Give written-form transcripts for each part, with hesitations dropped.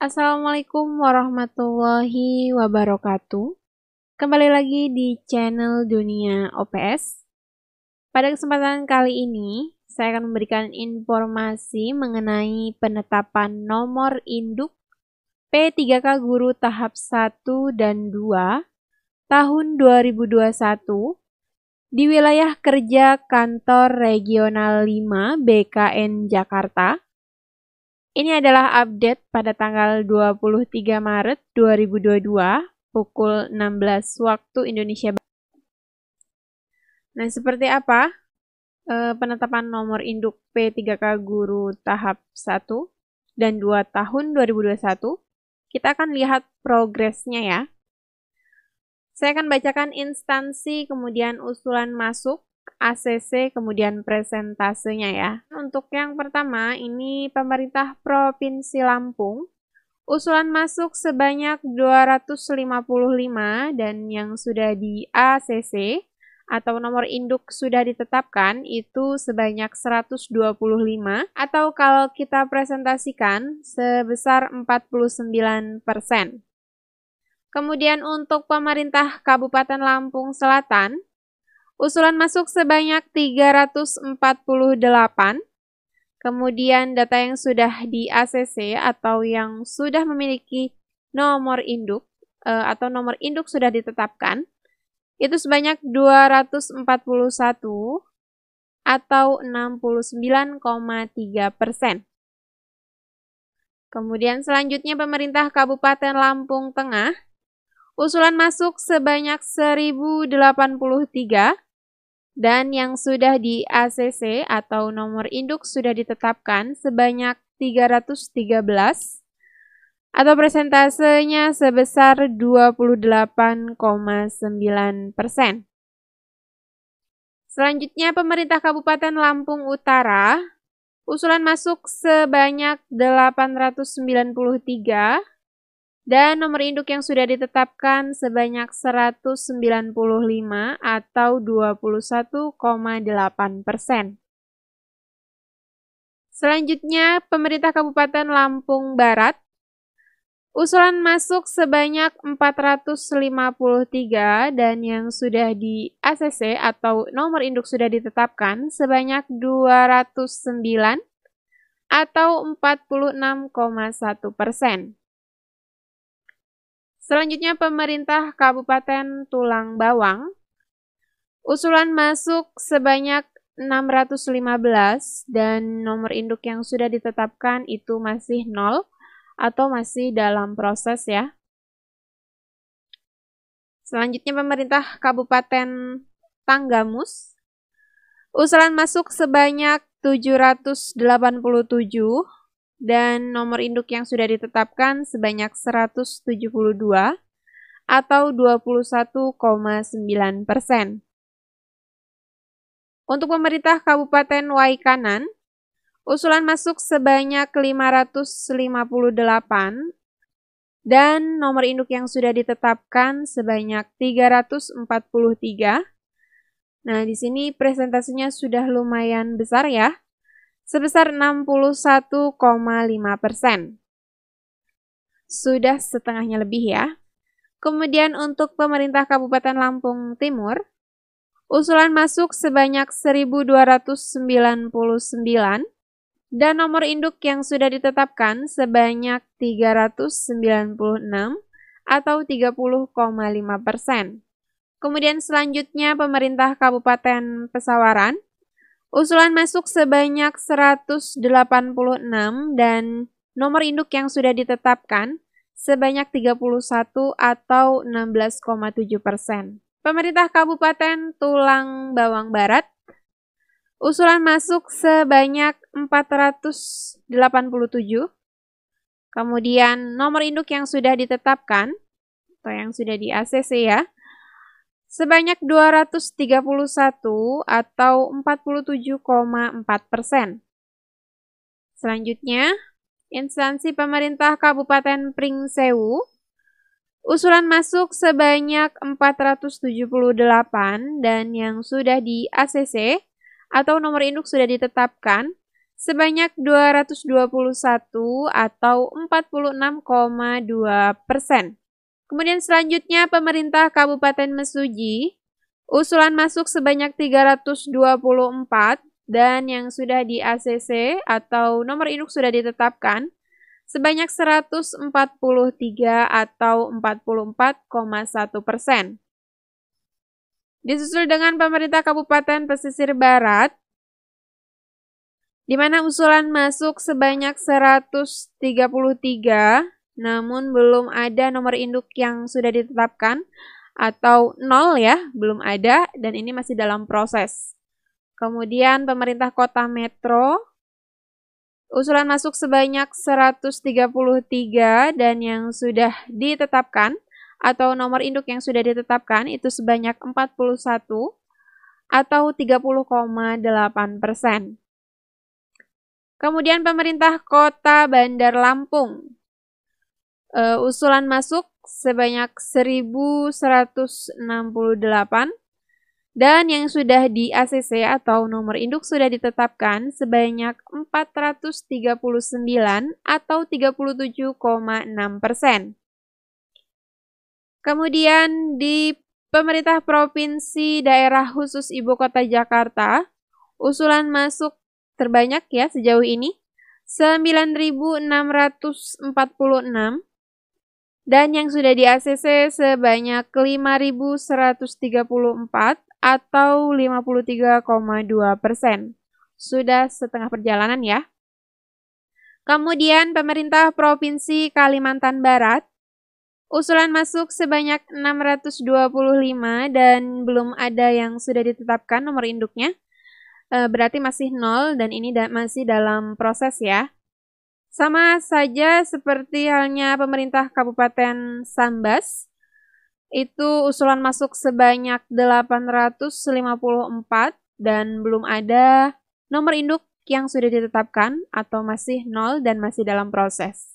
Assalamualaikum warahmatullahi wabarakatuh. Kembali lagi di channel Dunia OPS. Pada kesempatan kali ini, saya akan memberikan informasi mengenai penetapan nomor induk P3K Guru tahap 1 dan 2 tahun 2021 di wilayah kerja Kantor Regional 5 BKN Jakarta. Ini adalah update pada tanggal 23 Maret 2022 pukul 16 waktu Indonesia Barat. Nah, seperti apa penetapan nomor induk P3K Guru tahap 1 dan 2 tahun 2021? Kita akan lihat progresnya ya. Saya akan bacakan instansi, kemudian usulan masuk, ACC, kemudian presentasenya ya. Untuk yang pertama, ini pemerintah Provinsi Lampung. Usulan masuk sebanyak 255 dan yang sudah di ACC atau nomor induk sudah ditetapkan itu sebanyak 125 atau kalau kita presentasikan sebesar 49%. Kemudian untuk pemerintah Kabupaten Lampung Selatan, usulan masuk sebanyak 348. Kemudian data yang sudah di ACC atau yang sudah memiliki nomor induk atau nomor induk sudah ditetapkan, itu sebanyak 241 atau 69,3%. Kemudian selanjutnya pemerintah Kabupaten Lampung Tengah, usulan masuk sebanyak 1083 dan yang sudah di ACC atau nomor induk sudah ditetapkan sebanyak 313 atau presentasenya sebesar 28,9%. Selanjutnya pemerintah Kabupaten Lampung Utara, usulan masuk sebanyak 893 dan nomor induk yang sudah ditetapkan sebanyak 195 atau 21,8%. Selanjutnya, pemerintah Kabupaten Lampung Barat, usulan masuk sebanyak 453 dan yang sudah di ACC atau nomor induk sudah ditetapkan sebanyak 209 atau 46,1%. Selanjutnya pemerintah Kabupaten Tulang Bawang, usulan masuk sebanyak 615 dan nomor induk yang sudah ditetapkan itu masih 0 atau masih dalam proses ya. Selanjutnya pemerintah Kabupaten Tanggamus, usulan masuk sebanyak 787 dan nomor induk yang sudah ditetapkan sebanyak 172 atau 21,9%. Untuk pemerintah Kabupaten Waikanan, usulan masuk sebanyak 558 dan nomor induk yang sudah ditetapkan sebanyak 343. Nah, di sini presentasinya sudah lumayan besar ya, sebesar 61,5%. Sudah setengahnya lebih ya. Kemudian untuk pemerintah Kabupaten Lampung Timur, usulan masuk sebanyak 1299 dan nomor induk yang sudah ditetapkan sebanyak 396 atau 30,5%. Kemudian selanjutnya pemerintah Kabupaten Pesawaran, usulan masuk sebanyak 186 dan nomor induk yang sudah ditetapkan sebanyak 31 atau 16,7%. Pemerintah Kabupaten Tulang Bawang Barat, usulan masuk sebanyak 487. Kemudian nomor induk yang sudah ditetapkan atau yang sudah di ACC ya, sebanyak 231 atau 47,4%. Selanjutnya, instansi pemerintah Kabupaten Pringsewu, usulan masuk sebanyak 478 dan yang sudah di ACC atau nomor induk sudah ditetapkan sebanyak 221 atau 46,2%. Kemudian selanjutnya pemerintah Kabupaten Mesuji, usulan masuk sebanyak 324 dan yang sudah di ACC atau nomor induk sudah ditetapkan sebanyak 143 atau 44,1%. Disusul dengan pemerintah Kabupaten Pesisir Barat, di mana usulan masuk sebanyak 133, namun belum ada nomor induk yang sudah ditetapkan atau 0 ya, belum ada dan ini masih dalam proses. Kemudian pemerintah Kota Metro, usulan masuk sebanyak 133 dan yang sudah ditetapkan atau nomor induk yang sudah ditetapkan itu sebanyak 41 atau 30,8%. Kemudian pemerintah Kota Bandar Lampung, usulan masuk sebanyak 1.168 dan yang sudah di ACC atau nomor induk sudah ditetapkan sebanyak 439 atau 37,6%. Kemudian di pemerintah Provinsi Daerah Khusus Ibu Kota Jakarta, usulan masuk terbanyak ya sejauh ini 9.646 dan yang sudah di ACC sebanyak 5.134 atau 53,2%. Sudah setengah perjalanan ya. Kemudian pemerintah Provinsi Kalimantan Barat, usulan masuk sebanyak 625 dan belum ada yang sudah ditetapkan nomor induknya. Berarti masih 0 dan ini masih dalam proses ya. Sama saja seperti halnya pemerintah Kabupaten Sambas, itu usulan masuk sebanyak 854 dan belum ada nomor induk yang sudah ditetapkan atau masih 0 dan masih dalam proses.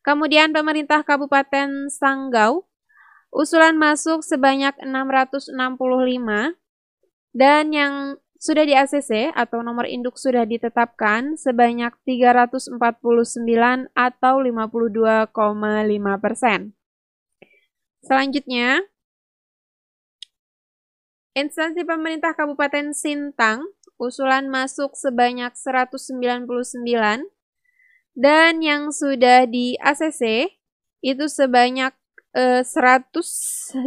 Kemudian pemerintah Kabupaten Sanggau, usulan masuk sebanyak 665 dan yang sudah di ACC atau nomor induk sudah ditetapkan sebanyak 349 atau 52,5%. Selanjutnya, instansi pemerintah Kabupaten Sintang, usulan masuk sebanyak 199 dan yang sudah di ACC itu sebanyak 118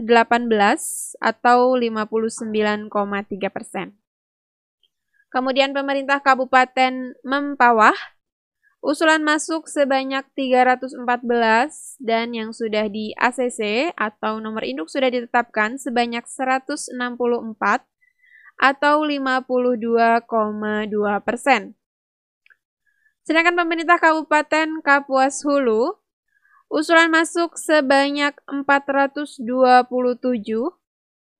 atau 59,3%. Kemudian pemerintah Kabupaten Mempawah, usulan masuk sebanyak 314 dan yang sudah di ACC atau nomor induk sudah ditetapkan sebanyak 164 atau 52,2%. Sedangkan pemerintah Kabupaten Kapuas Hulu, usulan masuk sebanyak 427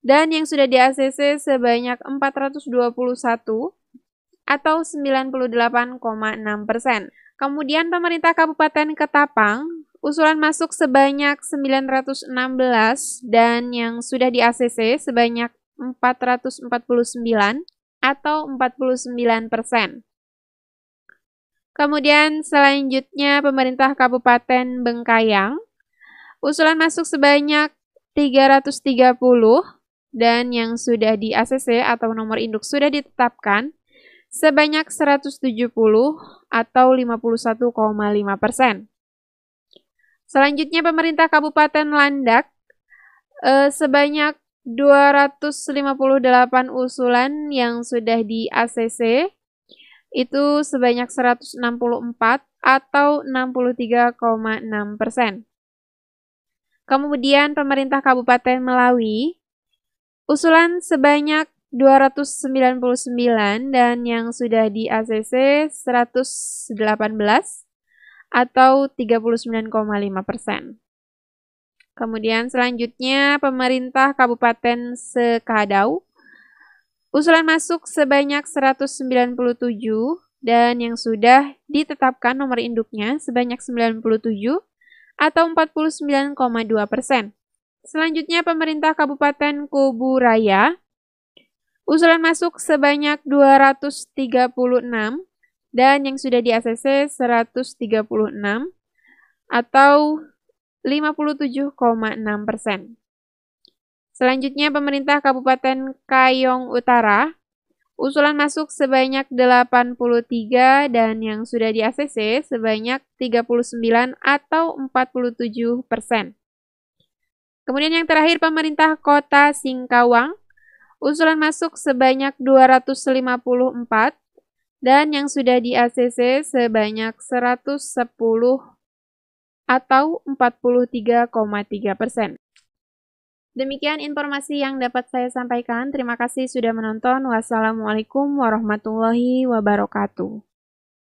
dan yang sudah di ACC sebanyak 421 atau 98,6%. Kemudian pemerintah Kabupaten Ketapang, usulan masuk sebanyak 916 dan yang sudah di ACC sebanyak 449 atau 49%. Kemudian selanjutnya pemerintah Kabupaten Bengkayang, usulan masuk sebanyak 330 dan yang sudah di ACC atau nomor induk sudah ditetapkan sebanyak 170 atau 51,5%. Selanjutnya pemerintah Kabupaten Landak, sebanyak 258 usulan yang sudah di ACC itu sebanyak 164 atau 63,6%. Kemudian pemerintah Kabupaten Melawi, usulan sebanyak 299 dan yang sudah di ACC 118 atau 39,5%. Kemudian selanjutnya pemerintah Kabupaten Sekadau, usulan masuk sebanyak 197 dan yang sudah ditetapkan nomor induknya sebanyak 97 atau 49,2%. Selanjutnya pemerintah Kabupaten Kubu Raya, usulan masuk sebanyak 236 dan yang sudah di ACC 136 atau 57,6%. Selanjutnya pemerintah Kabupaten Kayong Utara, usulan masuk sebanyak 83 dan yang sudah di ACC sebanyak 39 atau 47%. Kemudian yang terakhir pemerintah Kota Singkawang, usulan masuk sebanyak 254 dan yang sudah di ACC sebanyak 110 atau 43,3%. Demikian informasi yang dapat saya sampaikan. Terima kasih sudah menonton. Wassalamualaikum warahmatullahi wabarakatuh.